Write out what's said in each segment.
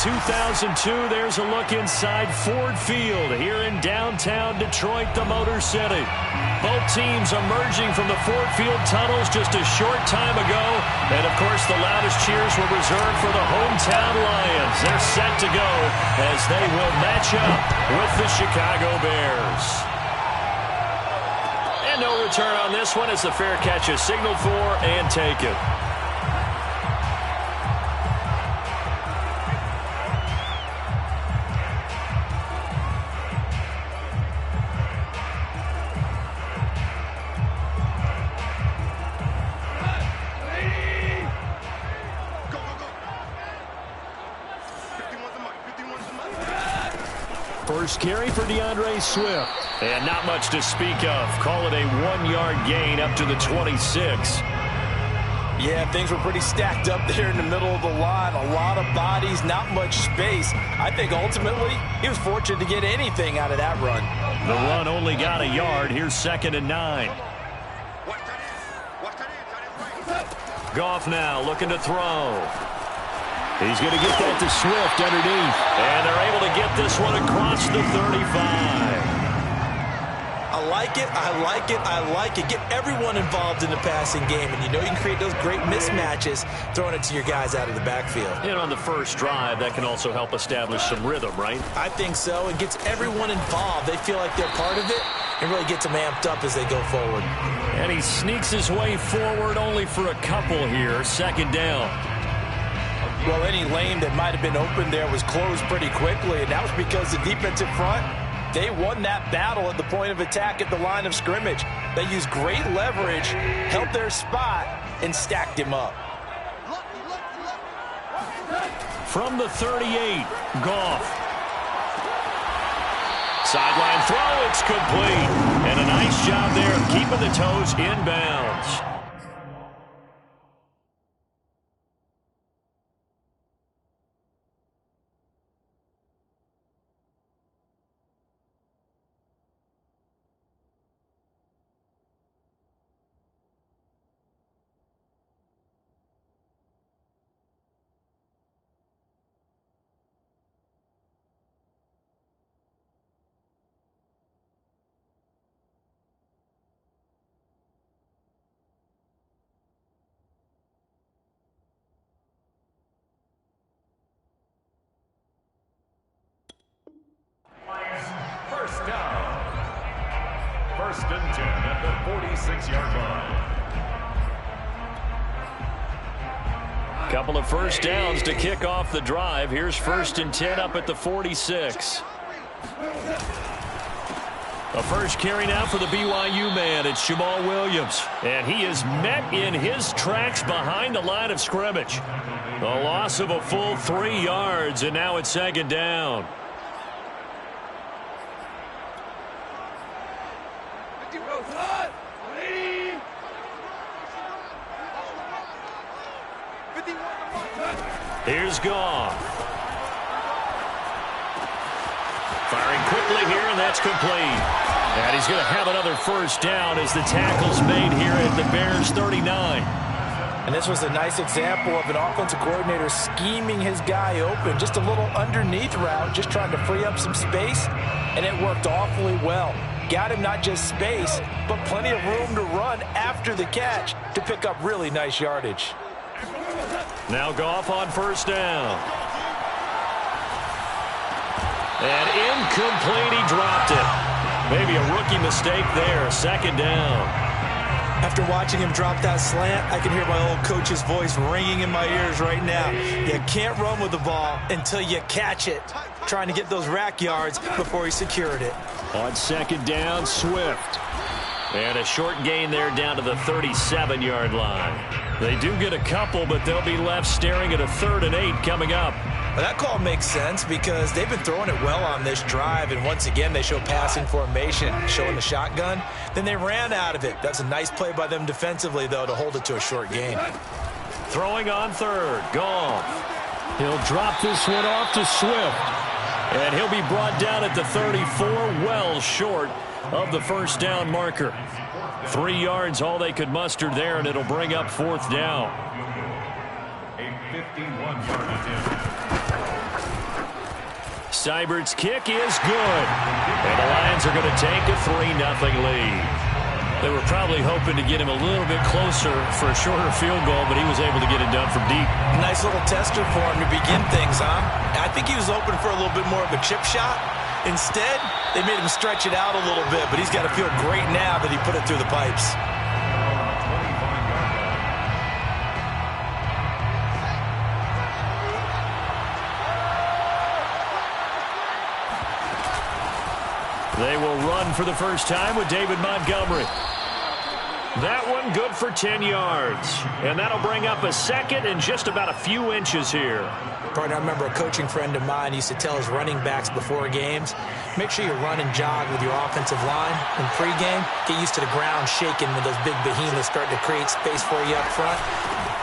2002. There's a look inside Ford Field here in downtown Detroit, the Motor City. Both teams emerging from the Ford Field tunnels just a short time ago. And, of course, the loudest cheers were reserved for the hometown Lions. They're set to go as they will match up with the Chicago Bears. And no return on this one as the fair catch is signaled for and taken. First carry for DeAndre Swift. And not much to speak of. Call it a 1-yard gain up to the 26. Yeah, things were pretty stacked up there in the middle of the line. A lot of bodies, not much space. I think ultimately he was fortunate to get anything out of that run. The run only got a yard. Here's 2nd and 9. Goff now looking to throw. He's going to get that to Swift underneath. And they're able to get this one across the 35. I like it, I like it, I like it. Get everyone involved in the passing game. And you know you can create those great mismatches throwing it to your guys out of the backfield. And on the first drive, that can also help establish some rhythm, right? I think so. It gets everyone involved. They feel like they're part of it and really gets them amped up as they go forward. And he sneaks his way forward only for a couple here. 2nd down. Well, any lane that might have been open there was closed pretty quickly, and that was because the defensive front, they won that battle at the point of attack at the line of scrimmage. They used great leverage, held their spot, and stacked him up. From the 38, Goff. Sideline throw, it's complete. And a nice job there of keeping the toes inbounds. First down. 1st and 10 at the 46-yard line. Couple of first downs to kick off the drive. Here's 1st and 10 up at the 46. A first carry now for the BYU man. It's Jamal Williams. And he is met in his tracks behind the line of scrimmage. A loss of a full 3 yards, and now it's 2nd down. Here's Goff. Firing quickly here, and that's complete. And he's going to have another first down as the tackle's made here at the Bears 39. And this was a nice example of an offensive coordinator scheming his guy open. Just a little underneath route, just trying to free up some space, and it worked awfully well. Got him not just space, but plenty of room to run after the catch to pick up really nice yardage. Now Goff on first down. And incomplete, he dropped it. Maybe a rookie mistake there, 2nd down. After watching him drop that slant, I can hear my old coach's voice ringing in my ears right now. You can't run with the ball until you catch it. Trying to get those rack yards before he secured it. On 2nd down, Swift. And a short gain there down to the 37-yard line. They do get a couple, but they'll be left staring at a 3rd and 8 coming up. Well, that call makes sense because they've been throwing it well on this drive, and once again they show passing formation, showing the shotgun. Then they ran out of it. That's a nice play by them defensively, though, to hold it to a short gain. Throwing on 3rd, Goff. He'll drop this one off to Swift. And he'll be brought down at the 34, well short of the first down marker. 3 yards, all they could muster there, and it'll bring up 4th down. A 51-yard attempt. Seibert's kick is good. And the Lions are going to take a 3-0 lead. They were probably hoping to get him a little bit closer for a shorter field goal, but he was able to get it done from deep. Nice little tester for him to begin things, huh? I think he was open for a little bit more of a chip shot. Instead, they made him stretch it out a little bit, but he's got to feel great now that he put it through the pipes. They will run for the first time with David Montgomery. That one good for 10 yards. And that'll bring up a second and just about a few inches here. Partner, I remember a coaching friend of mine used to tell his running backs before games, make sure you run and jog with your offensive line in pregame. Get used to the ground shaking when those big behemoths start to create space for you up front.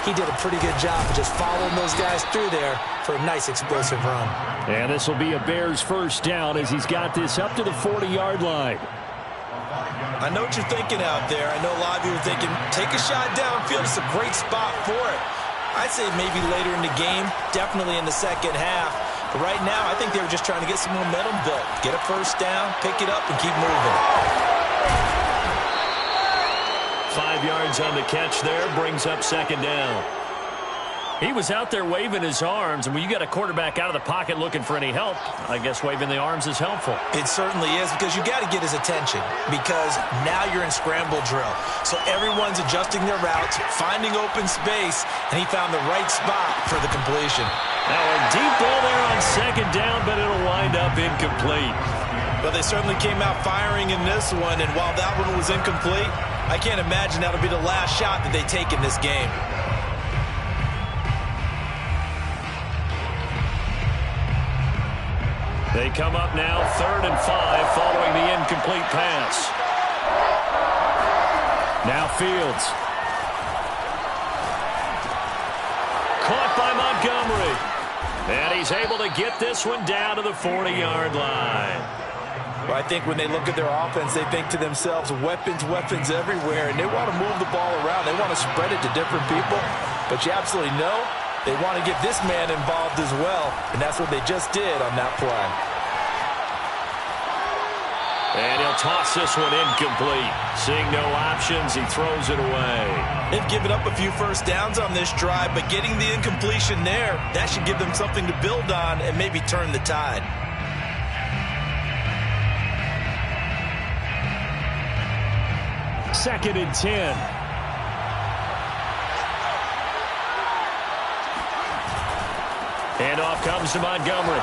He did a pretty good job of just following those guys through there for a nice explosive run. And this will be a Bears first down as he's got this up to the 40-yard line. I know what you're thinking out there. I know a lot of you are thinking, take a shot downfield. It's a great spot for it. I'd say maybe later in the game, definitely in the second half. But right now, I think they were just trying to get some momentum built. Get a first down, pick it up, and keep moving. 5 yards on the catch there, brings up second down. He was out there waving his arms, and when you got a quarterback out of the pocket looking for any help, I guess waving the arms is helpful. It certainly is, because you got to get his attention, because now you're in scramble drill. So everyone's adjusting their routes, finding open space, and he found the right spot for the completion. Now a deep ball there on second down, but it'll wind up incomplete. But they certainly came out firing in this one, and while that one was incomplete, I can't imagine that'll be the last shot that they take in this game. They come up now 3rd and 5 following the incomplete pass. Now Fields. Caught by Montgomery. And he's able to get this one down to the 40-yard line. Well, I think when they look at their offense, they think to themselves, weapons, weapons everywhere, and they want to move the ball around. They want to spread it to different people, but you absolutely know they want to get this man involved as well, and that's what they just did on that play. And he'll toss this one incomplete. Seeing no options, he throws it away. They've given up a few first downs on this drive, but getting the incompletion there, that should give them something to build on and maybe turn the tide. Second and 10. Handoff comes to Montgomery.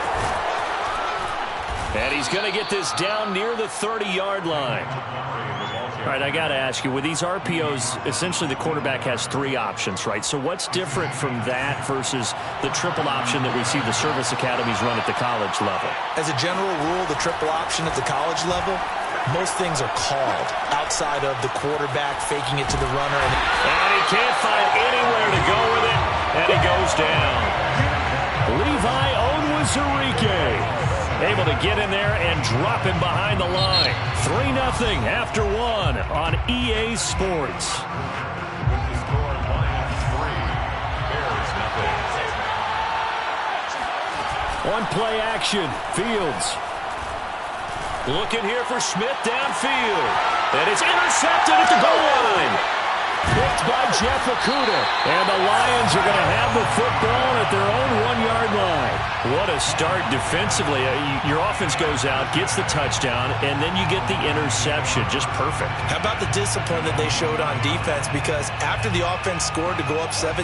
And he's going to get this down near the 30-yard line. All right, I got to ask you, with these RPOs, essentially the quarterback has 3 options, right? So what's different from that versus the triple option that we see the service academies run at the college level? As a general rule, the triple option at the college level, most things are called outside of the quarterback faking it to the runner. And he can't find anywhere to go with it, and he goes down. Levi Onwuzurike able to get in there and drop him behind the line. 3-0 after 1 on EA Sports. On play action, Fields. Looking here for Smith downfield. And it's intercepted at the goal line. Picked by Jeff Okudah. And the Lions are going to have the football at their own 1-yard line. What a start defensively. Your offense goes out, gets the touchdown, and then you get the interception. Just perfect. How about the discipline that they showed on defense? Because after the offense scored to go up 7-0,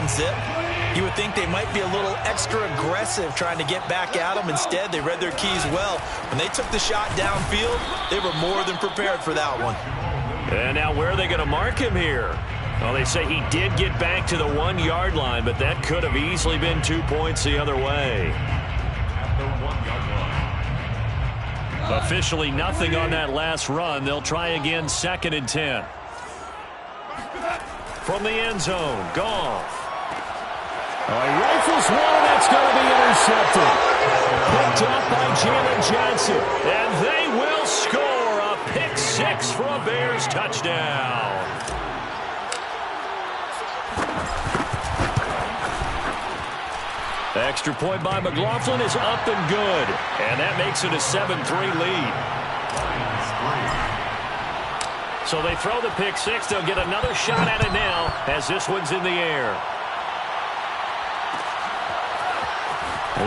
you would think they might be a little extra aggressive trying to get back at them. Instead, they read their keys well. When they took the shot downfield, they were more than prepared for that one. And now where are they going to mark him here? Well, they say he did get back to the 1-yard line, but that could have easily been 2 points the other way. Officially nothing on that last run. They'll try again 2nd and 10. From the end zone, Goff. Rifles one, that's going to be intercepted. Picked up by Jalen Johnson. And they will score a pick 6 for a Bears touchdown. Extra Extra point by McLaughlin is up and good. And that makes it a 7-3 lead. So they throw the pick six. They'll get another shot at it now as this one's in the air.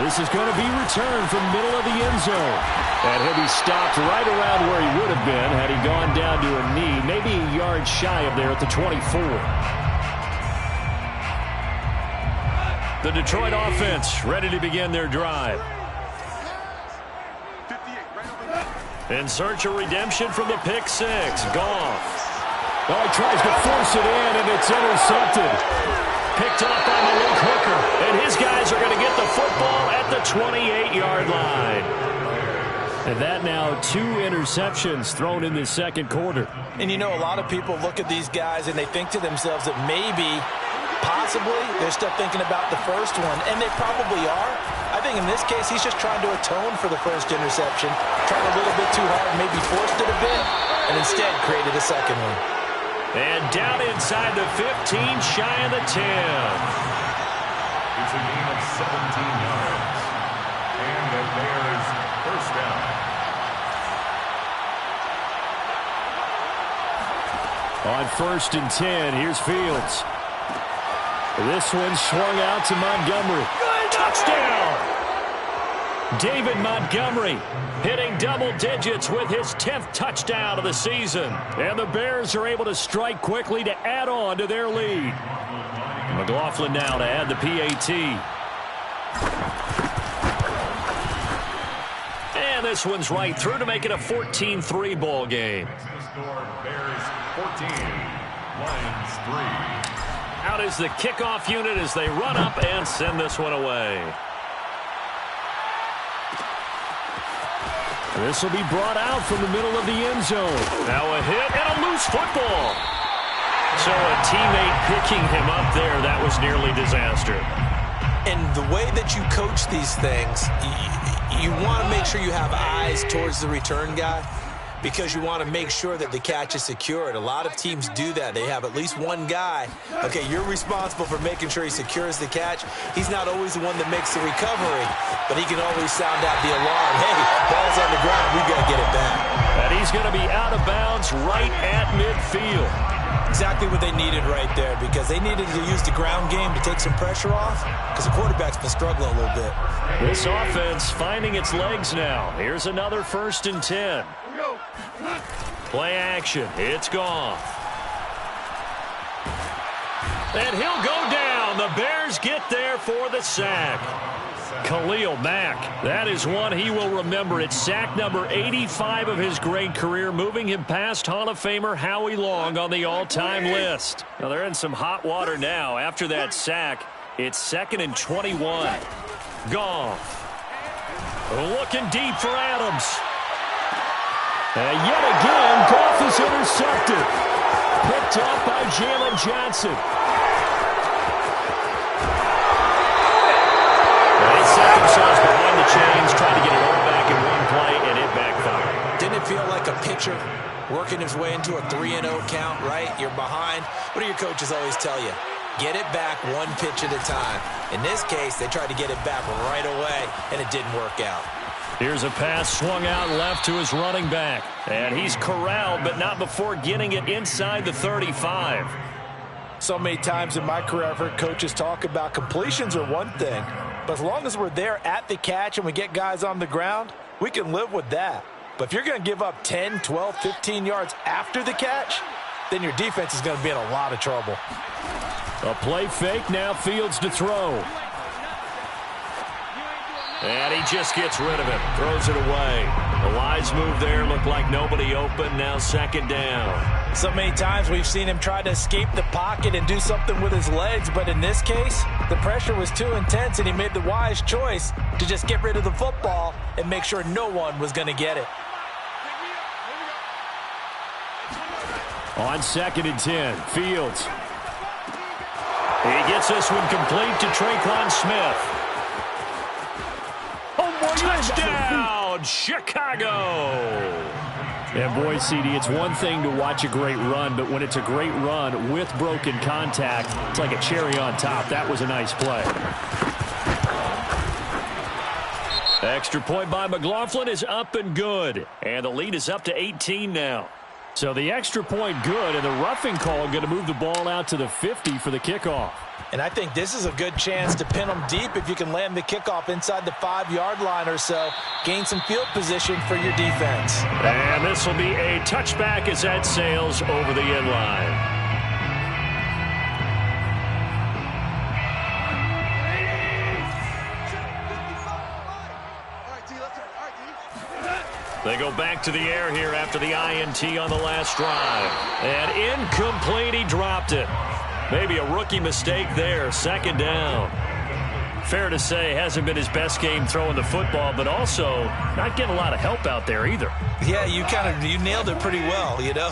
This is going to be returned from the middle of the end zone. And he'll be stopped right around where he would have been had he gone down to a knee, maybe a yard shy of there at the 24. The Detroit offense ready to begin their drive. In search of redemption from the pick six. Goff. Oh, he tries to force it in, and it's intercepted. Picked off by Malik Hooker. And his guys are going to get the football at the 28-yard line. And that now 2 interceptions thrown in the second quarter. And you know, a lot of people look at these guys and they think to themselves that maybe, possibly, they're still thinking about the first one. And they probably are. I think in this case, he's just trying to atone for the first interception. Tried a little bit too hard, maybe forced it a bit, and instead created a second one. And down inside the 15, shy of the 10. It's a gain of 17 yards. And the Bears first down. On 1st and 10, here's Fields. This one swung out to Montgomery. Touchdown! David Montgomery hitting double digits with his 10th touchdown of the season. And the Bears are able to strike quickly to add on to their lead. McLaughlin now to add the PAT. And this one's right through to make it a 14-3 ball game. Bears 14, Lions 3. Out is the kickoff unit as they run up and send this one away. This will be brought out from the middle of the end zone. Now a hit and a loose football. So a teammate picking him up there, that was nearly disaster. And the way that you coach these things, you want to make sure you have eyes towards the return guy, because you want to make sure that the catch is secured. A lot of teams do that. They have at least one guy. Okay, you're responsible for making sure he secures the catch. He's not always the one that makes the recovery, but he can always sound out the alarm. Hey, ball's on the ground. We've got to get it back. And he's going to be out of bounds right at midfield. Exactly what they needed right there, because they needed to use the ground game to take some pressure off, because the quarterback's been struggling a little bit. This offense finding its legs now. Here's another 1st and 10. Play action. It's Goff. And he'll go down. The Bears get there for the sack. Khalil Mack. That is one he will remember. It's sack number 85 of his great career, moving him past Hall of Famer Howie Long on the all-time list. Now they're in some hot water now. After that sack, it's 2nd and 21. Goff. Looking deep for Adams. And yet again, Goff is intercepted. Picked off by Jalen Johnson. They set themselves behind the chains, trying to get it all back in one play, and it backfired. Didn't it feel like a pitcher working his way into a 3-0 count, right? You're behind. What do your coaches always tell you? Get it back one pitch at a time. In this case, they tried to get it back right away, and it didn't work out. Here's a pass swung out left to his running back. And he's corralled, but not before getting it inside the 35. So many times in my career, I've heard coaches talk about completions are one thing. But as long as we're there at the catch and we get guys on the ground, we can live with that. But if you're going to give up 10, 12, 15 yards after the catch, then your defense is going to be in a lot of trouble. A play fake, now Fields to throw. And he just gets rid of it, throws it away. The wise move there, looked like nobody open, now 2nd down. So many times we've seen him try to escape the pocket and do something with his legs, but in this case, the pressure was too intense and he made the wise choice to just get rid of the football and make sure no one was going to get it. On 2nd and 10, Fields. He gets this one complete to Traquan Smith. Touchdown, Chicago! And boy, CD, it's one thing to watch a great run, but when it's a great run with broken contact, it's like a cherry on top. That was a nice play. Extra point by McLaughlin is up and good. And the lead is up to 18 now. So the extra point good, and the roughing call going to move the ball out to the 50 for the kickoff. And I think this is a good chance to pin them deep if you can land the kickoff inside the 5-yard line or so. Gain some field position for your defense. And this will be a touchback as that sails over the end line. They go back to the air here after the INT on the last drive. And incomplete, he dropped it. Maybe a rookie mistake there, second down. Fair to say, hasn't been his best game throwing the football, but also not getting a lot of help out there either. Yeah, you nailed it pretty well, you know.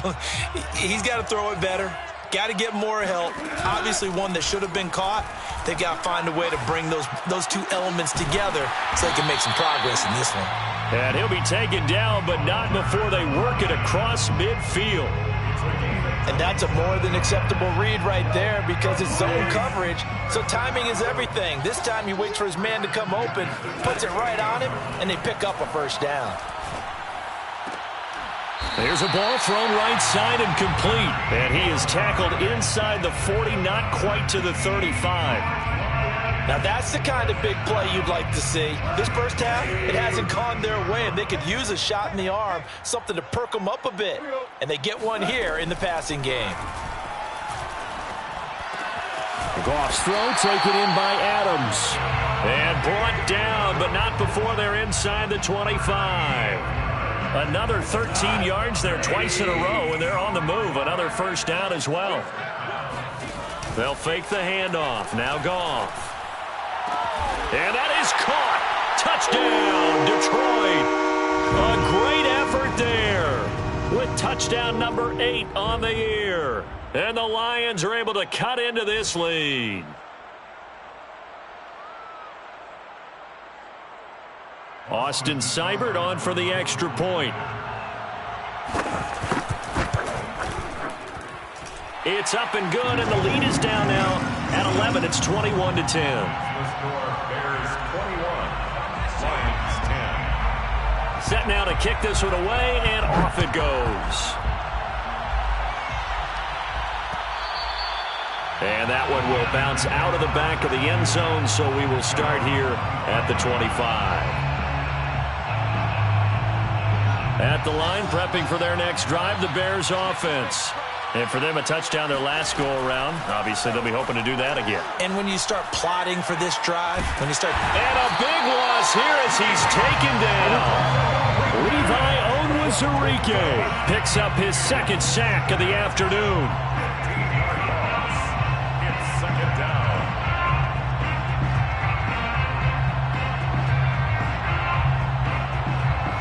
He's got to throw it better. Got to get more help. Obviously one that should have been caught. They've got to find a way to bring those two elements together so they can make some progress in this one. And he'll be taken down, but not before they work it across midfield. And that's a more than acceptable read right there because it's zone coverage, so timing is everything. This time he waits for his man to come open, puts it right on him, and they pick up a first down. There's a ball thrown right side and complete. And he is tackled inside the 40, not quite to the 35. Now that's the kind of big play you'd like to see. This first half, it hasn't gone their way, and they could use a shot in the arm, something to perk them up a bit. And they get one here in the passing game. Goff's throw taken in by Adams. And brought down, but not before they're inside the 25. Another 13 yards there twice in a row, and they're on the move. Another first down as well. They'll fake the handoff. Now Goff. And that is caught. Touchdown, Detroit. A great effort there with touchdown number 8 on the year. And the Lions are able to cut into this lead. Austin Seibert on for the extra point. It's up and good, and the lead is down now at 11. It's 21-10. The score, Bears 21, Lions 10. Set now to kick this one away, and off it goes. And that one will bounce out of the back of the end zone, so we will start here at the 25. At the line, prepping for their next drive, the Bears offense. And for them, a touchdown their last go-around. Obviously, they'll be hoping to do that again. And when you start plotting for this drive, when you start... And a big loss here as he's taken down. Levi Onwuzurike picks up his second sack of the afternoon. It's second down.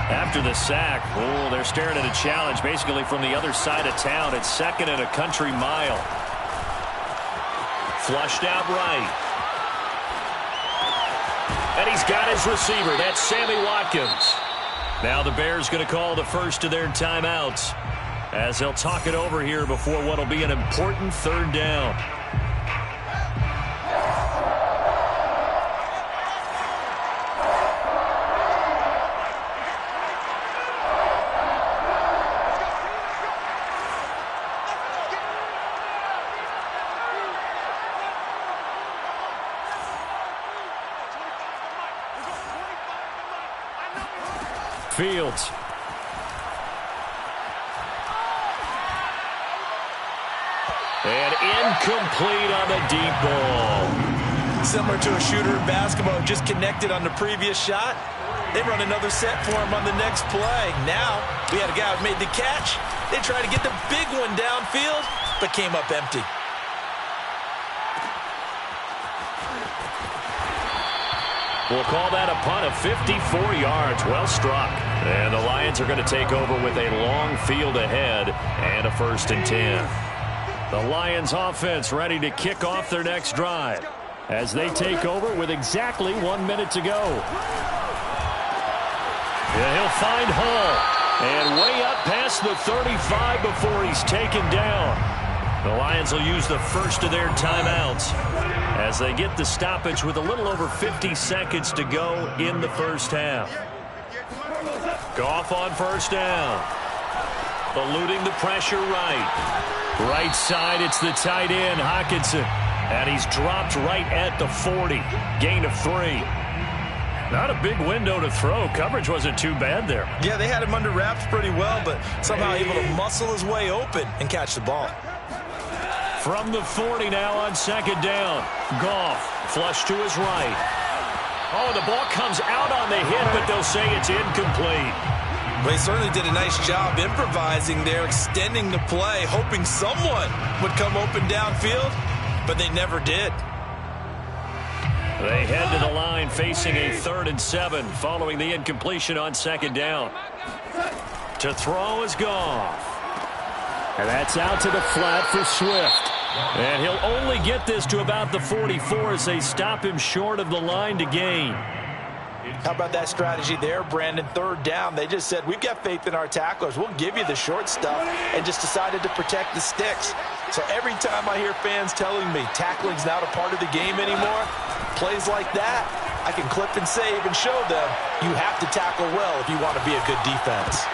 After the sack, they're staring at a challenge basically from the other side of town. It's second and a country mile. Flushed out right. And he's got his receiver. That's Sammy Watkins. Now the Bears going to call the first of their timeouts as they'll talk it over here before what will be an important third down. Fields. And incomplete on the deep ball. Similar to a shooter in basketball, just connected on the previous shot. They run another set for him on the next play. Now, we had a guy who made the catch. They tried to get the big one downfield, but came up empty. We'll call that a punt of 54 yards. Well struck. And the Lions are going to take over with a long field ahead and a 1st and 10. The Lions offense ready to kick off their next drive as they take over with exactly 1 minute to go. Yeah, he'll find Hall. And way up past the 35 before he's taken down. The Lions will use the first of their timeouts as they get the stoppage with a little over 50 seconds to go in the first half. Goff on first down. Eluding the pressure right. Right side, it's the tight end, Hockenson. And he's dropped right at the 40. Gain of 3. Not a big window to throw. Coverage wasn't too bad there. Yeah, they had him under wraps pretty well, but somehow able to muscle his way open and catch the ball. From the 40 now on second down. Goff, flush to his right. Oh, the ball comes out on the hit, but they'll say it's incomplete. Well, he certainly did a nice job improvising there, extending the play, hoping someone would come open downfield, but they never did. They head to the line facing a 3rd and 7 following the incompletion on second down. To throw is Goff. And that's out to the flat for Swift. And he'll only get this to about the 44 as they stop him short of the line to gain. How about that strategy there, Brandon? 3rd down. They just said, we've got faith in our tacklers. We'll give you the short stuff, and just decided to protect the sticks. So every time I hear fans telling me tackling's not a part of the game anymore, plays like that, I can clip and save and show them you have to tackle well if you want to be a good defense.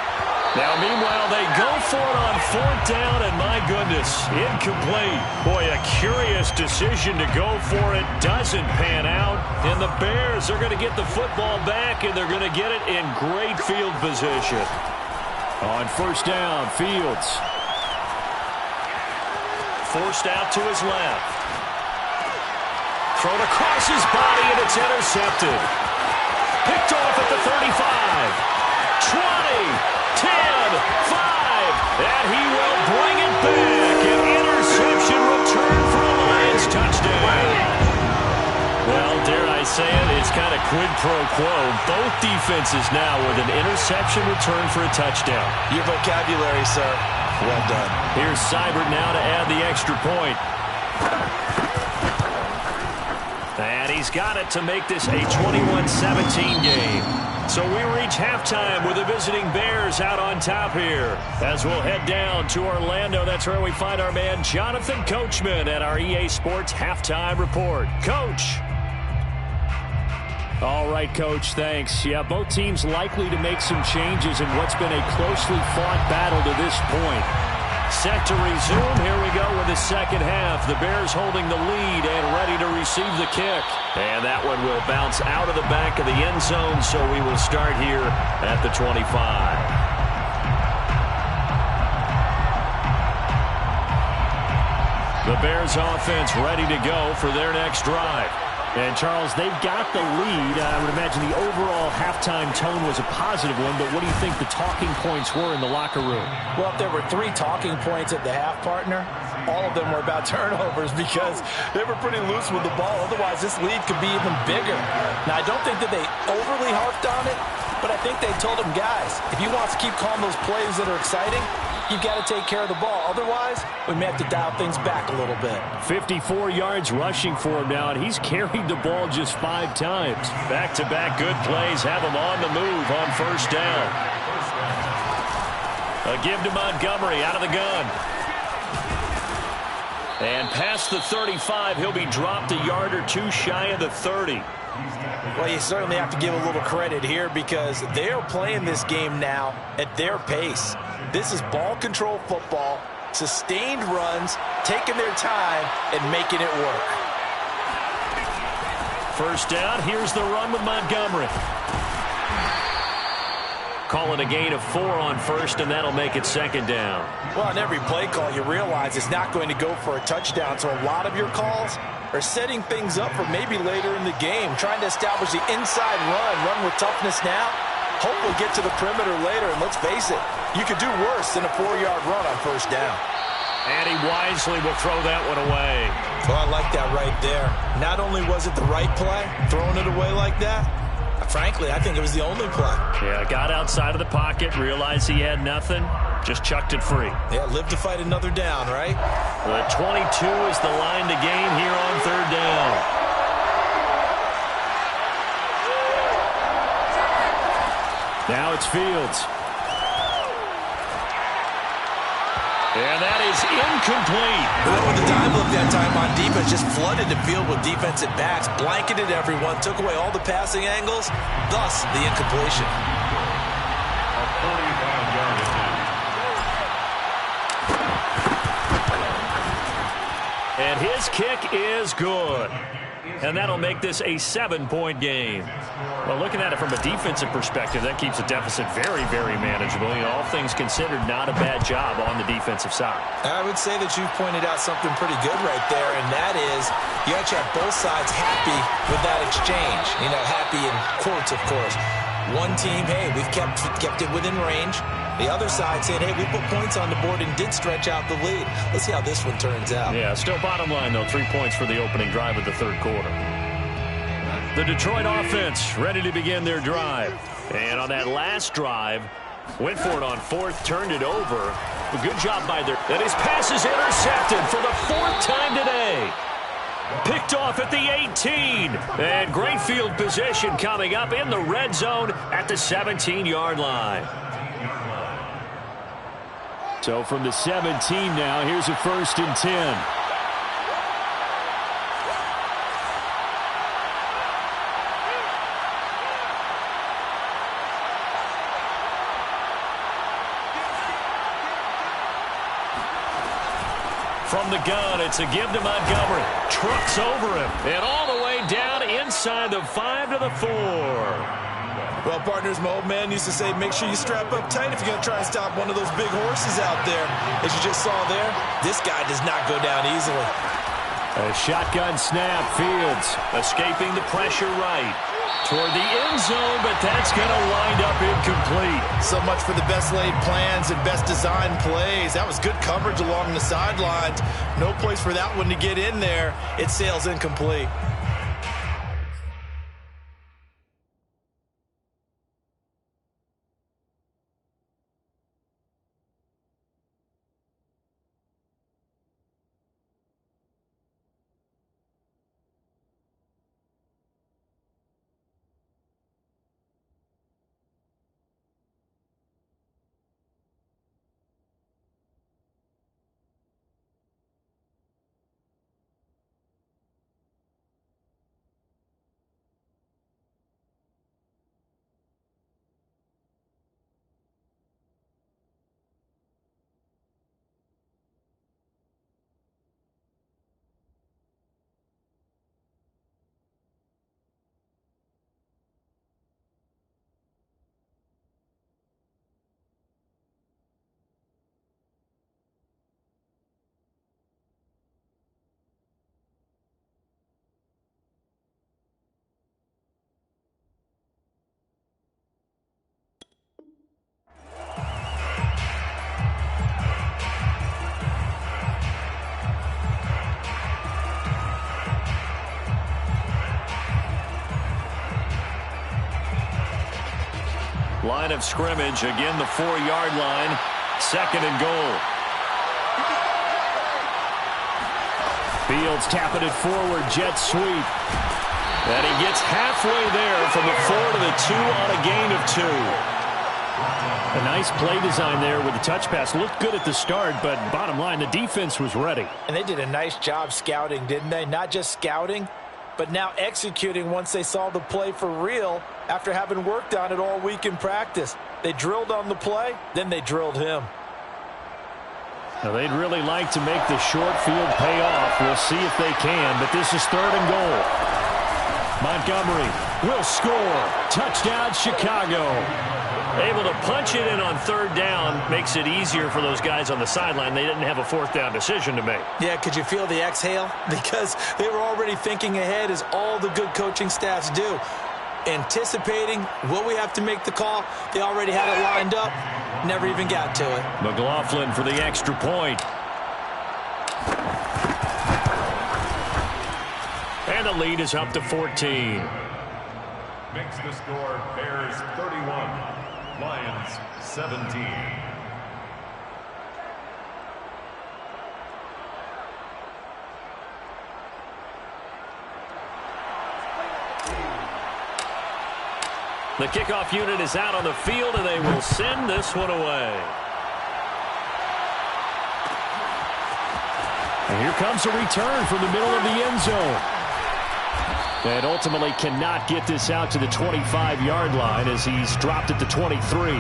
Now, meanwhile, they go for it on 4th down, and my goodness, incomplete. Boy, a curious decision to go for it. Doesn't pan out, and the Bears are going to get the football back, and they're going to get it in great field position. On 1st down, Fields. Forced out to his left. Thrown across his body, and it's intercepted. Picked off at the 35. 20. 10, 5, and he will bring it back. An interception return for a Lions touchdown. Well, dare I say it, it's kind of quid pro quo. Both defenses now with an interception return for a touchdown. Your vocabulary, sir. Well done. Here's Seibert now to add the extra point. And he's got it to make this a 21-17 game. So we reach halftime with the visiting Bears out on top here. As we'll head down to Orlando, that's where we find our man Jonathan Coachman at our EA Sports Halftime Report. Coach. All right, Coach, thanks. Yeah, both teams likely to make some changes in what's been a closely fought battle to this point. Set to resume. Here we go with the second half. The Bears holding the lead and ready to receive the kick. And that one will bounce out of the back of the end zone, so we will start here at the 25. The Bears offense ready to go for their next drive. And, Charles, they've got the lead. I would imagine the overall halftime tone was a positive one, but what do you think the talking points were in the locker room? Well, if there were 3 talking points at the half, partner, all of them were about turnovers because they were pretty loose with the ball. Otherwise, this lead could be even bigger. Now, I don't think that they overly harped on it, but I think they told them, guys, if you want to keep calling those plays that are exciting, you've got to take care of the ball. Otherwise, we may have to dial things back a little bit. 54 yards rushing for him now, and he's carried the ball just 5 times. Back-to-back good plays have him on the move on 1st down. A give to Montgomery out of the gun. And past the 35, he'll be dropped a yard or 2 shy of the 30. Well, you certainly have to give a little credit here because they're playing this game now at their pace. This is ball control football, sustained runs, taking their time, and making it work. 1st down, here's the run with Montgomery. Call it a gain of 4 on 1st, and that'll make it 2nd down. Well, on every play call, you realize it's not going to go for a touchdown, so a lot of your calls are setting things up for maybe later in the game, trying to establish the inside run with toughness now. Hopefully get to the perimeter later, and let's face it, you could do worse than a 4-yard run on 1st down. And he wisely will throw that one away. Well, I like that right there. Not only was it the right play, throwing it away like that, frankly, I think it was the only play. Yeah, got outside of the pocket, realized he had nothing, just chucked it free. Yeah, live to fight another down, right? The 22 is the line to gain here on 3rd down. Now it's Fields. And that is incomplete. Well, with the dive look that time on defense, just flooded the field with defensive backs, blanketed everyone, took away all the passing angles, thus the incompletion. A 45-yard attempt. And his kick is good. And that'll make this a 7-point game. Well, looking at it from a defensive perspective, that keeps the deficit very, very manageable. You know, all things considered, not a bad job on the defensive side. I would say that you've pointed out something pretty good right there, and that is you actually have both sides happy with that exchange. You know, happy in quotes, of course. One team, hey, we've kept it within range. The other side saying, hey, we put points on the board and did stretch out the lead. Let's see how this one turns out. Yeah, still bottom line, though, 3 points for the opening drive of the third quarter. The Detroit offense ready to begin their drive. And on that last drive, went for it on fourth, turned it over. A good job by their... And his pass is intercepted for the 4th time today. Picked off at the 18. And great field position coming up in the red zone at the 17-yard line. So from the 17 now, here's a 1st and 10. From the gun, it's a give to Montgomery. Trucks over him. And all the way down inside the 5 to the 4. Well, partners, my old man used to say, make sure you strap up tight if you're going to try and stop one of those big horses out there. As you just saw there, this guy does not go down easily. A shotgun snap. Fields escaping the pressure right toward the end zone, but that's going to wind up incomplete. So much for the best laid plans and best designed plays. That was good coverage along the sidelines. No place for that one to get in there. It sails incomplete. Line of scrimmage, again the 4-yard line, 2nd and goal. Fields tapping it forward, jet sweep. And he gets halfway there from the 4 to the 2 on a gain of 2. A nice play design there with the touch pass. Looked good at the start, but bottom line, the defense was ready. And they did a nice job scouting, didn't they? Not just scouting, but now executing once they saw the play for real after having worked on it all week in practice. They drilled on the play, then they drilled him. Now they'd really like to make the short field pay off. We'll see if they can, but this is 3rd and goal. Montgomery will score. Touchdown, Chicago. Able to punch it in on 3rd down makes it easier for those guys on the sideline. They didn't have a 4th down decision to make. Yeah, could you feel the exhale? Because they were already thinking ahead, as all the good coaching staffs do. Anticipating, will we have to make the call? They already had it lined up. Never even got to it. McLaughlin for the extra point. And the lead is up to 14. Makes the score Bears 31, Lions 17. The kickoff unit is out on the field, and they will send this one away. And here comes a return from the middle of the end zone. And ultimately cannot get this out to the 25-yard line as he's dropped at the 23.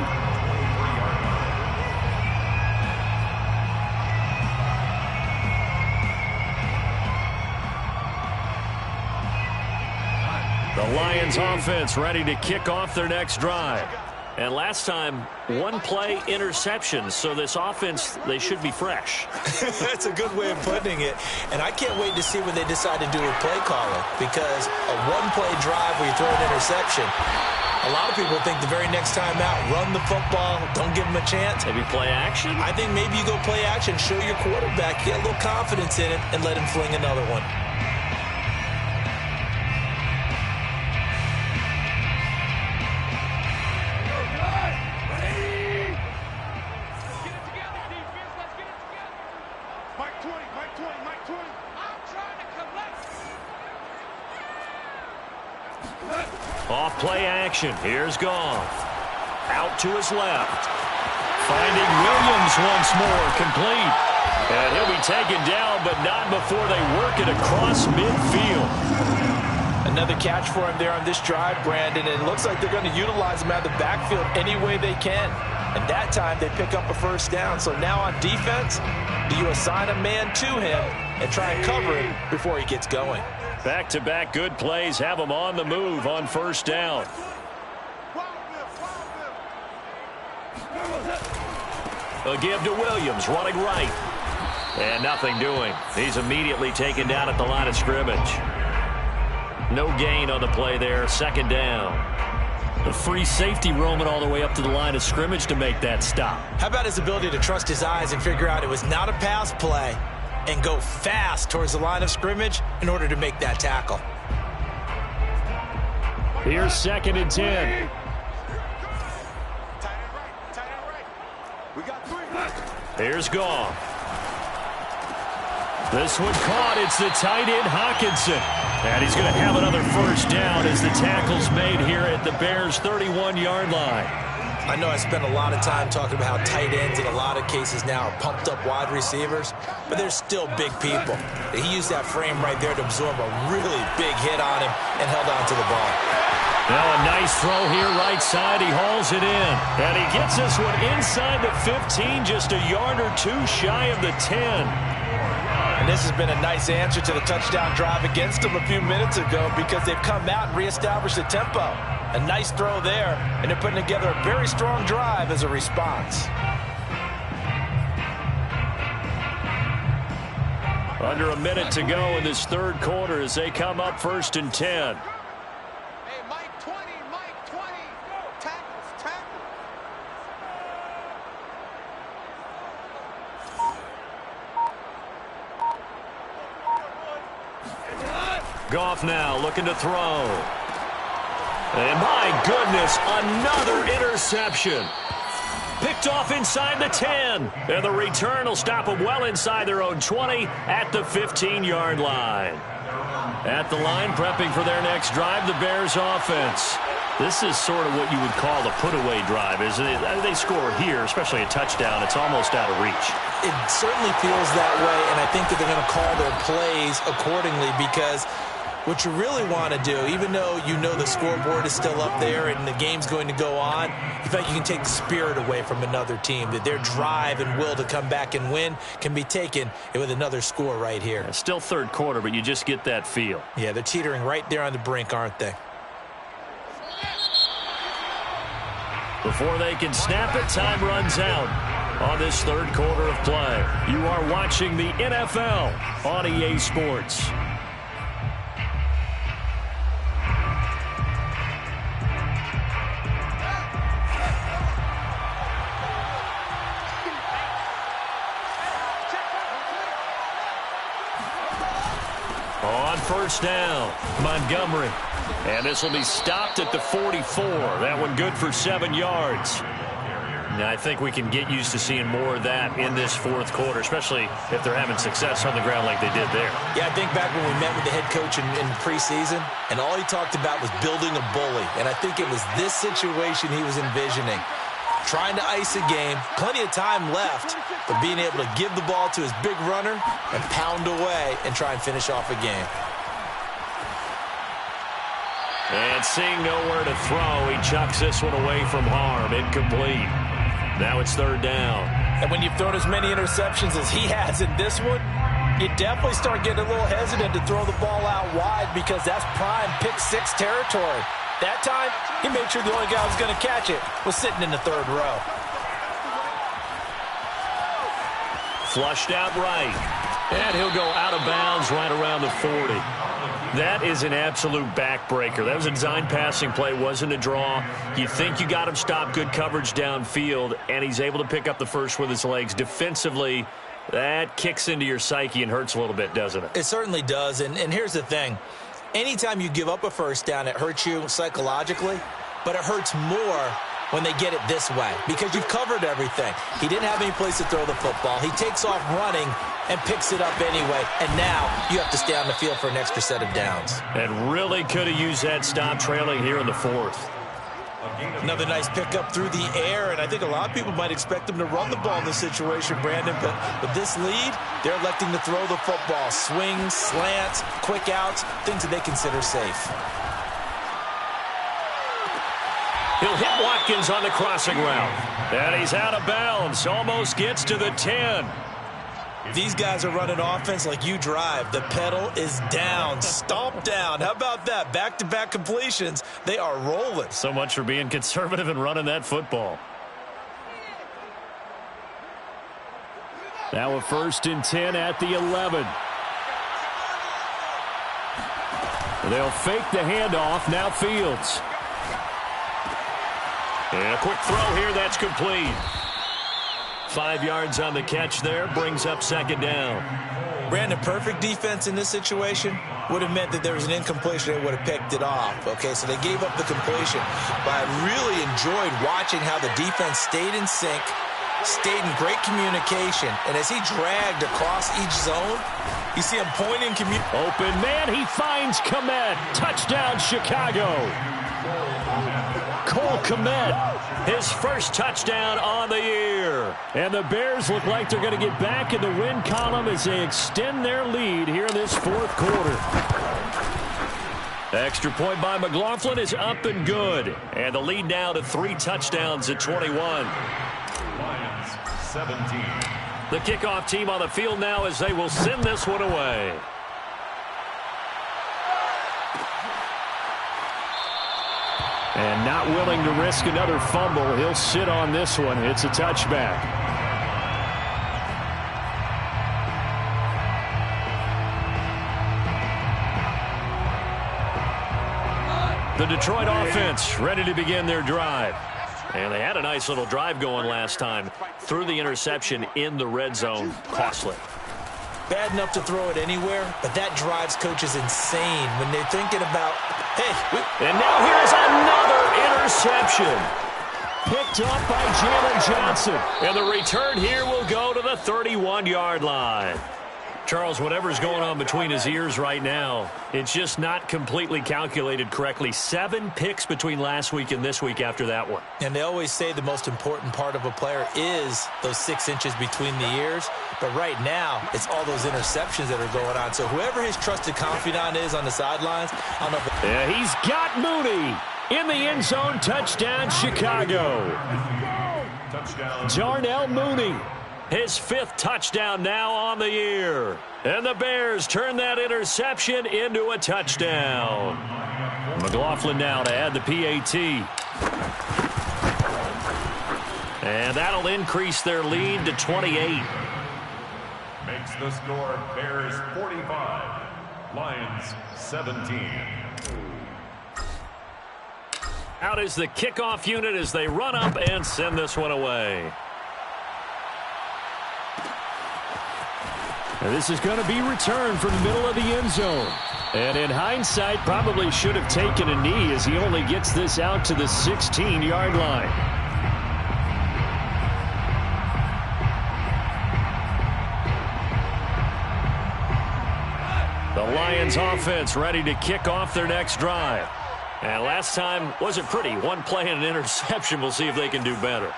The Lions offense ready to kick off their next drive. And last time, one-play interception. So this offense, they should be fresh. That's a good way of putting it. And I can't wait to see what they decide to do with play calling. Because a one-play drive where you throw an interception, a lot of people think the very next time out, run the football, don't give them a chance. Maybe play action? I think maybe you go play action, show your quarterback, get a little confidence in it, and let him fling another one. Off play action. Here's Goff. Out to his left. Finding Williams once more. Complete. And he'll be taken down, but not before they work it across midfield. Another catch for him there on this drive, Brandon. And it looks like they're going to utilize him out of the backfield any way they can. And that time they pick up a first down. So now on defense, do you assign a man to him and try and cover him before he gets going? Back-to-back good plays have them on the move on first down. A give to Williams, running right. And nothing doing. He's immediately taken down at the line of scrimmage. No gain on the play there, second down. The free safety roaming all the way up to the line of scrimmage to make that stop. How about his ability to trust his eyes and figure out it was not a pass play and go fast towards the line of scrimmage in order to make that tackle. Here's 2nd and 10. Here's Goff. This one caught. It's the tight end Hockenson. And he's going to have another first down as the tackle's made here at the Bears' 31-yard line. I know I spent a lot of time talking about how tight ends in a lot of cases now are pumped up wide receivers, but they're still big people. He used that frame right there to absorb a really big hit on him and held on to the ball. Now a nice throw here right side. He hauls it in. And he gets this one inside the 15, just a yard or two shy of the 10. And this has been a nice answer to the touchdown drive against them a few minutes ago because they've come out and reestablished the tempo. A nice throw there, and they're putting together a very strong drive as a response. Under a minute to go in this third quarter as they come up 1st and 10. Hey, Mike 20, Mike 20. Tackles, tackles. Goff now looking to throw. And my goodness, another interception. Picked off inside the 10. And the return will stop them well inside their own 20 at the 15-yard line. At the line, prepping for their next drive, the Bears offense. This is sort of what you would call the put-away drive, isn't it? They score here, especially a touchdown. It's almost out of reach. It certainly feels that way, and I think that they're going to call their plays accordingly because what you really want to do, even though you know the scoreboard is still up there and the game's going to go on, in fact, you can take the spirit away from another team, that their drive and will to come back and win can be taken with another score right here. Still third quarter, but you just get that feel. Yeah, they're teetering right there on the brink, aren't they? Before they can snap it, time runs out on this third quarter of play. You are watching the NFL on EA Sports. On first down, Montgomery. And this will be stopped at the 44. That one good for 7 yards. Now, I think we can get used to seeing more of that in this fourth quarter, especially if they're having success on the ground like they did there. Yeah, I think back when we met with the head coach in preseason, and all he talked about was building a bully. And I think it was this situation he was envisioning. Trying to ice a game, plenty of time left, but being able to give the ball to his big runner and pound away and try and finish off a game. And seeing nowhere to throw, he chucks this one away from harm. Incomplete. Now it's third down. And when you've thrown as many interceptions as he has in this one, you definitely start getting a little hesitant to throw the ball out wide because that's prime pick six territory. That time, he made sure the only guy who was going to catch it was sitting in the third row. Flushed out right. And he'll go out of bounds right around the 40. That is an absolute backbreaker. That was a design passing play, wasn't a draw. You think you got him stopped, good coverage downfield, and he's able to pick up the first with his legs. Defensively, that kicks into your psyche and hurts a little bit, doesn't it? It certainly does, and here's the thing. Anytime you give up a first down, it hurts you psychologically, but it hurts more when they get it this way because you've covered everything. He didn't have any place to throw the football. He takes off running and picks it up anyway, and now you have to stay on the field for an extra set of downs. And really could have used that stop trailing here in the fourth. Another nice pickup through the air, and I think a lot of people might expect him to run the ball in this situation, Brandon, but with this lead, they're electing to throw the football. Swings, slants, quick outs, things that they consider safe. He'll hit Watkins on the crossing route. And he's out of bounds. Almost gets to the 10. These guys are running offense like you drive. The pedal is down, stomp down. How about that? Back-to-back completions. They are rolling. So much for being conservative and running that football. Now a 1st and 10 at the 11. They'll fake the handoff. Now Fields. And a quick throw here. That's complete. 5 yards on the catch there. Brings up 2nd down. Brandon, perfect defense in this situation would have meant that there was an incompletion. They would have picked it off. Okay, so they gave up the completion. But I really enjoyed watching how the defense stayed in sync, stayed in great communication. And as he dragged across each zone, you see him pointing. Open man, he finds Kmet. Touchdown, Chicago. Cole Kmet, his first touchdown on the year. And the Bears look like they're going to get back in the win column as they extend their lead here in this 4th quarter. Extra point by McLaughlin is up and good. And the lead now to 3 touchdowns at 21. Lions 17. The kickoff team on the field now as they will send this one away. And not willing to risk another fumble. He'll sit on this one. It's a touchback. The Detroit offense ready to begin their drive. And they had a nice little drive going last time. Threw the interception in the red zone. Costly. Bad enough to throw it anywhere, but that drives coaches insane when they're thinking about, hey. And now here's another interception. Picked up by Jalen Johnson. And the return here will go to the 31-yard line. Charles, whatever's going on between his ears right now, it's just not completely calculated correctly. 7 picks between last week and this week after that one. And they always say the most important part of a player is those 6 inches between the ears. But right now, it's all those interceptions that are going on. So whoever his trusted confidant is on the sidelines, I don't know if yeah, he's got Mooney in the end zone. Touchdown, Chicago. Touchdown. Darnell Mooney. His 5th touchdown now on the year. And the Bears turn that interception into a touchdown. McLaughlin now to add the PAT. And that'll increase their lead to 28. Makes the score Bears 45, Lions 17. Out is the kickoff unit as they run up and send this one away. And this is going to be returned from the middle of the end zone. And in hindsight, probably should have taken a knee as he only gets this out to the 16-yard line. The Lions offense ready to kick off their next drive. And last time wasn't pretty. 1 play and an interception. We'll see if they can do better.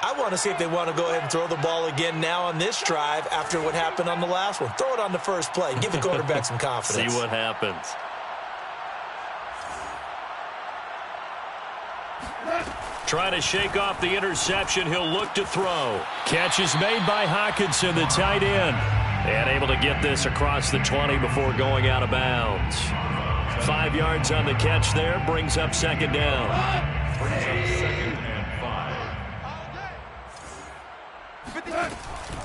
I want to see if they want to go ahead and throw the ball again now on this drive after what happened on the last one. Throw it on the first play. Give the quarterback some confidence. See what happens. Trying to shake off the interception. He'll look to throw. Catch is made by Hockenson, the tight end. And able to get this across the 20 before going out of bounds. 5 yards on the catch there. Brings up second down. Second and 5.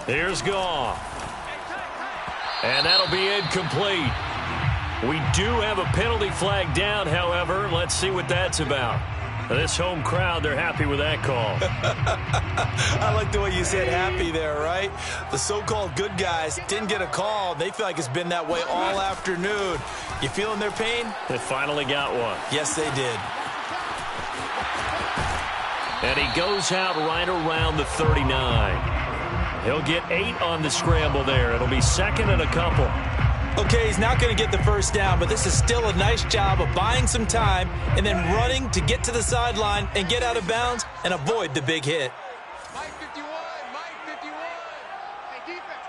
Here's Goff. And that'll be incomplete. We do have a penalty flag down, however. Let's see what that's about. This home crowd, they're happy with that call. I like the way you said happy there, right? The so-called good guys didn't get a call. They feel like it's been that way all afternoon. You feeling their pain? They finally got one. Yes, they did. And he goes out right around the 39. He'll get 8 on the scramble there. It'll be second and a couple. Okay, he's not going to get the first down, but this is still a nice job of buying some time and then running to get to the sideline and get out of bounds and avoid the big hit. Mike 51, Mike 51. Hey, defense,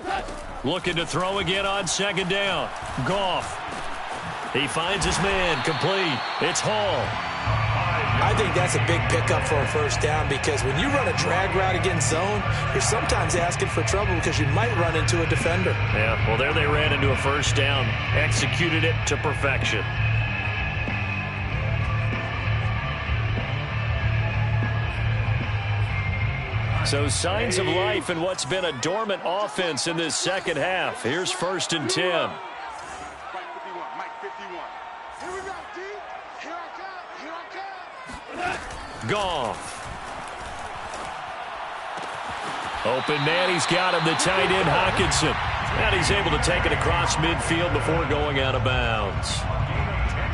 let's go. Looking to throw again on second down. Goff. He finds his man, complete. It's Hall. I think that's a big pickup for a first down because when you run a drag route against zone, you're sometimes asking for trouble because you might run into a defender. Yeah, well, there they ran into a first down. Executed it to perfection. So signs of life in what's been a dormant offense in this second half. Here's first and 10. Mike 51, Mike 51. Here we go, D. Here I come, here I come. Goff. Open man, he's got him, the tight end, Hockenson. And he's able to take it across midfield before going out of bounds.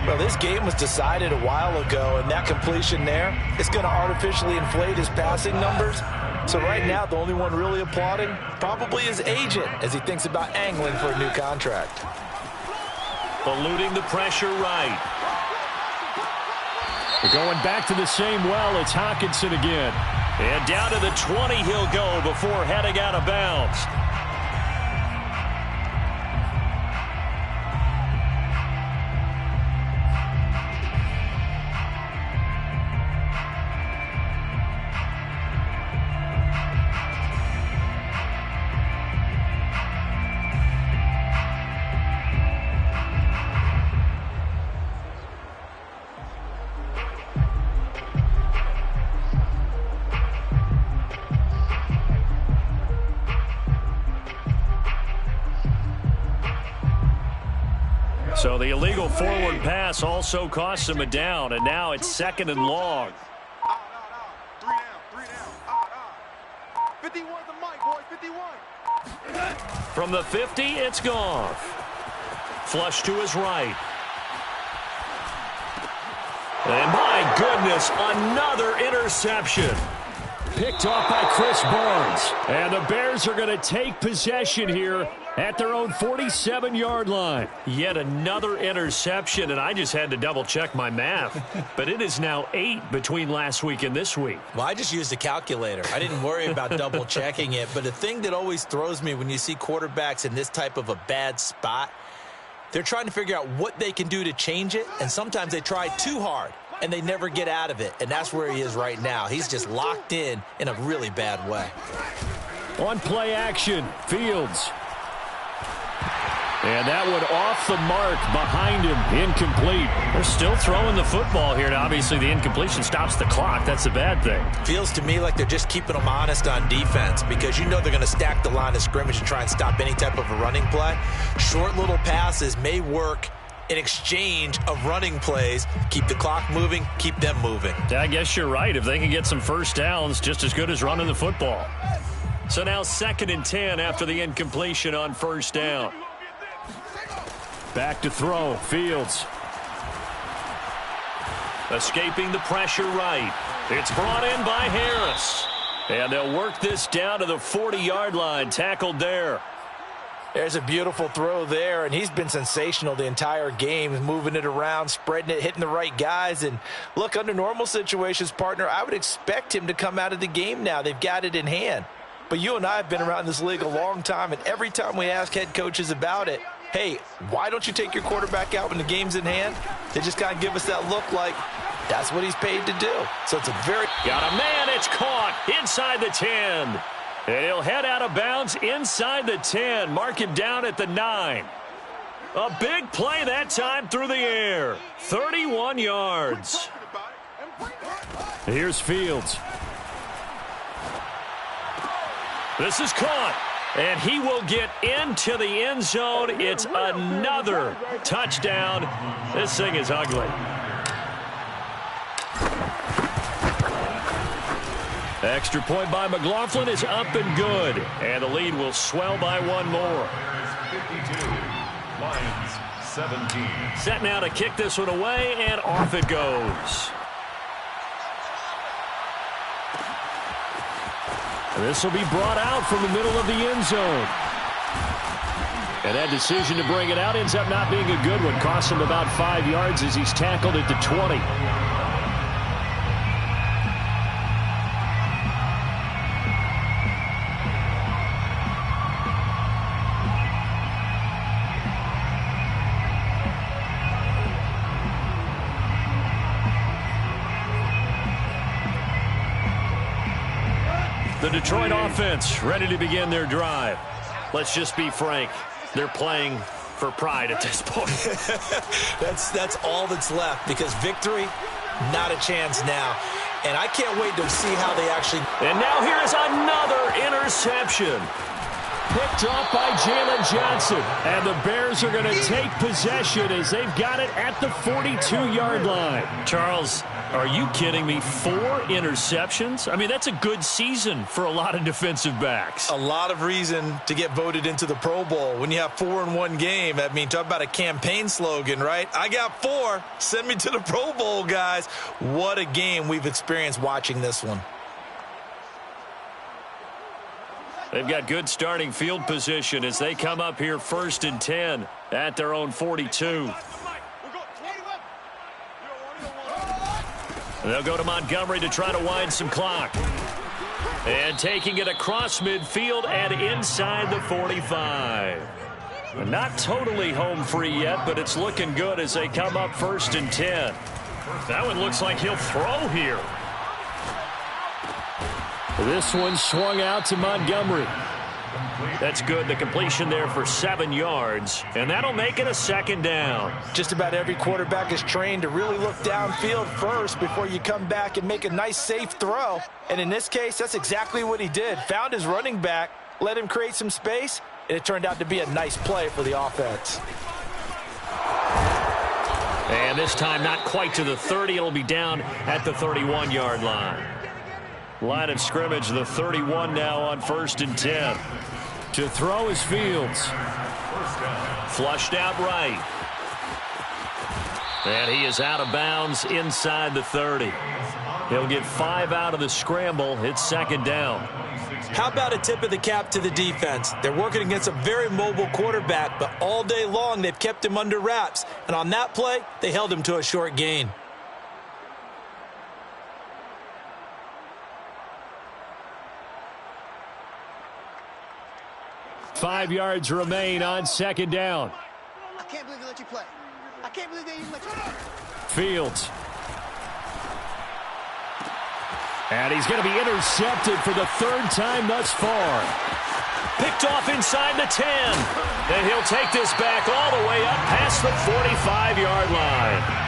Well, this game was decided a while ago, and that completion there is going to artificially inflate his passing numbers. So right now, the only one really applauding probably his agent as he thinks about angling for a new contract. Eluding the pressure right. We're going back to the same well. It's Hockenson again. And down to the 20 he'll go before heading out of bounds. So the illegal forward pass also costs him a down, and now it's second and long. Three down. 51 the mic, boys, 51. From the 50, it's Goff. Flush to his right. And my goodness, another interception. Picked off by Chris Barnes. And the Bears are going to take possession here at their own 47-yard line. Yet another interception, and I just had to double-check my math. But it is now 8 between last week and this week. Well, I just used a calculator. I didn't worry about double-checking it. But the thing that always throws me when you see quarterbacks in this type of a bad spot, they're trying to figure out what they can do to change it, and sometimes they try too hard, and they never get out of it. And that's where he is right now. He's just locked in a really bad way. On play action, Fields. And that one off the mark behind him, incomplete. They're still throwing the football here, and obviously the incompletion stops the clock. That's the bad thing. Feels to me like they're just keeping them honest on defense because you know they're going to stack the line of scrimmage and try and stop any type of a running play. Short little passes may work in exchange of running plays. Keep the clock moving, keep them moving. I guess you're right. If they can get some first downs, just as good as running the football. So now second and 10 after the incompletion on first down. Back to throw, Fields. Escaping the pressure right. It's brought in by Harris. And they'll work this down to the 40-yard line, tackled there. There's a beautiful throw there, and he's been sensational the entire game, moving it around, spreading it, hitting the right guys. And look, under normal situations, partner, I would expect him to come out of the game now. They've got it in hand. But you and I have been around this league a long time, and every time we ask head coaches about it, hey, why don't you take your quarterback out when the game's in hand? They just kind of give us that look like that's what he's paid to do. So it's a very... Got a man, it's caught inside the 10. And he'll head out of bounds inside the 10. Mark him down at the 9. A big play that time through the air. 31 yards. Here's Fields. This is caught. And he will get into the end zone. It's another touchdown. This thing is ugly. Extra point by McLaughlin is up and good. And the lead will swell by one more. 52, Lions 17. Set now to kick this one away, and off it goes. This will be brought out from the middle of the end zone. And that decision to bring it out ends up not being a good one. Costs him about 5 yards as he's tackled at the 20. The Detroit offense ready to begin their drive. Let's just be frank. They're playing for pride at this point. that's all that's left, because victory, not a chance now. And I can't wait to see how they actually... And now here is another interception. Picked off by Jalen Johnson. And the Bears are going to take possession as they've got it at the 42-yard line. Charles, are you kidding me? 4 interceptions? I mean, that's a good season for a lot of defensive backs. A lot of reason to get voted into the Pro Bowl. When you have 4 in one game, I mean, talk about a campaign slogan, right? I got 4. Send me to the Pro Bowl, guys. What a game we've experienced watching this one. They've got good starting field position as they come up here 1st and 10 at their own 42. They'll go to Montgomery to try to wind some clock. And taking it across midfield and inside the 45. Not totally home free yet, but it's looking good as they come up 1st and 10. That one looks like he'll throw here. This one swung out to Montgomery. That's good. The completion there for 7 yards. And that'll make it a 2nd down. Just about every quarterback is trained to really look downfield first before you come back and make a nice, safe throw. And in this case, that's exactly what he did. Found his running back, let him create some space, and it turned out to be a nice play for the offense. And this time not quite to the 30. It'll be down at the 31-yard line. Line of scrimmage, the 31 now on 1st and 10. To throw is Fields. Flushed out right. And he is out of bounds inside the 30. He'll get 5 out of the scramble. It's 2nd down. How about a tip of the cap to the defense? They're working against a very mobile quarterback, but all day long they've kept him under wraps. And on that play, they held him to a short gain. Five yards remain on 2nd down. I can't believe they let you play. I can't believe they even let you play. Fields. And he's going to be intercepted for the 3rd time thus far. Picked off inside the 10. And he'll take this back all the way up past the 45-yard line.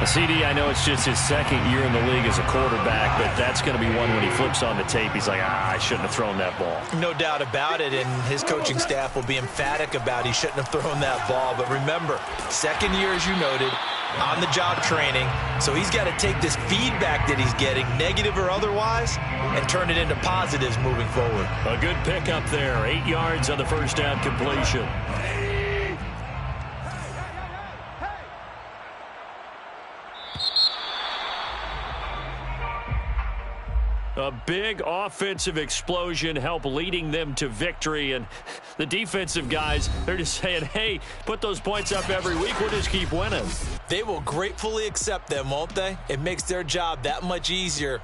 CD, I know it's just his 2nd year in the league as a quarterback, but that's going to be one when he flips on the tape. He's like, I shouldn't have thrown that ball. No doubt about it, and his coaching staff will be emphatic about he shouldn't have thrown that ball. But remember, 2nd year, as you noted, on-the-job training. So he's got to take this feedback that he's getting, negative or otherwise, and turn it into positives moving forward. A good pickup there. 8 yards on the 1st down completion. A big offensive explosion helped leading them to victory. And the defensive guys, they're just saying, hey, put those points up every week. We'll just keep winning. They will gratefully accept them, won't they? It makes their job that much easier